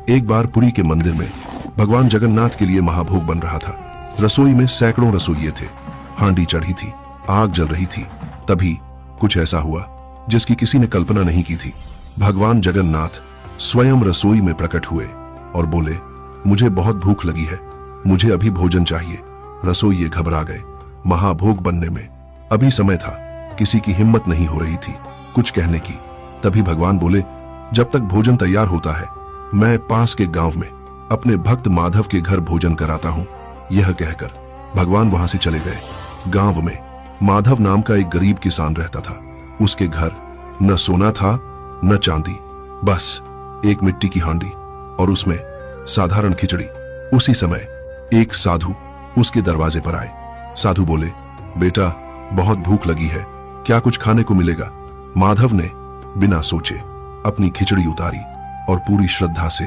एक बार पुरी के मंदिर में भगवान जगन्नाथ के लिए महाभोग बन रहा था। रसोई में सैकड़ों रसोइये थे, हांडी चढ़ी थी, आग जल रही थी। तभी कुछ ऐसा हुआ जिसकी किसी ने कल्पना नहीं की थी। भगवान जगन्नाथ स्वयं रसोई में प्रकट हुए और बोले, मुझे बहुत भूख लगी है, मुझे अभी भोजन चाहिए। रसोइये घबरा गए। महाभोग बनने में अभी समय था, किसी की हिम्मत नहीं हो रही थी कुछ कहने की। तभी भगवान बोले, जब तक भोजन तैयार होता है मैं पास के गांव में अपने भक्त माधव के घर भोजन कराता हूं। यह कहकर भगवान वहां से चले गए। गांव में माधव नाम का एक गरीब किसान रहता था। उसके घर न सोना था न चांदी, बस एक मिट्टी की हांडी और उसमें साधारण खिचड़ी। उसी समय एक साधु उसके दरवाजे पर आए। साधु बोले, बेटा बहुत भूख लगी है, क्या कुछ खाने को मिलेगा? माधव ने बिना सोचे अपनी खिचड़ी उतारी और पूरी श्रद्धा से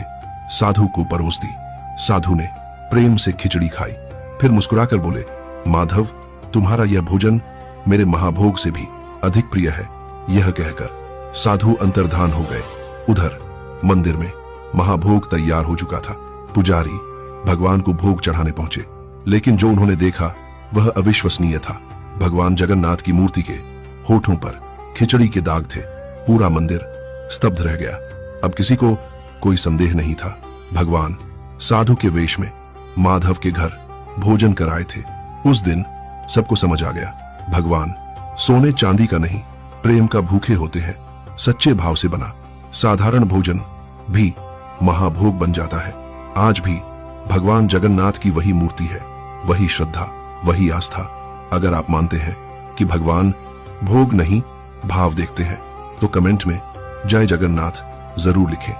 साधु को परोस दी। साधु ने प्रेम से खिचड़ी खाई, फिर मुस्कुराकर बोले, माधव तुम्हारा यह भोजन मेरे महाभोग से भी अधिक प्रिय है। यह कहकर साधु अंतर्धान हो गए। उधर मंदिर में महाभोग तैयार हो चुका था। पुजारी भगवान को भोग चढ़ाने पहुंचे, लेकिन जो उन्होंने देखा वह अविश्वसनीय था। भगवान जगन्नाथ की मूर्ति के होठों पर खिचड़ी के दाग थे। पूरा मंदिर स्तब्ध रह गया। अब किसी को कोई संदेह नहीं था, भगवान साधु के वेश में माधव के घर भोजन कराए थे। उस दिन सबको समझ आ गया, भगवान सोने चांदी का नहीं, प्रेम का भूखे होते हैं। सच्चे भाव से बना साधारण भोजन भी महाभोग बन जाता है। आज भी भगवान जगन्नाथ की वही मूर्ति है, वही श्रद्धा, वही आस्था। अगर आप मानते हैं कि भगवान भोग नहीं भाव देखते हैं तो कमेंट में जय जगन्नाथ जरूर लिखें।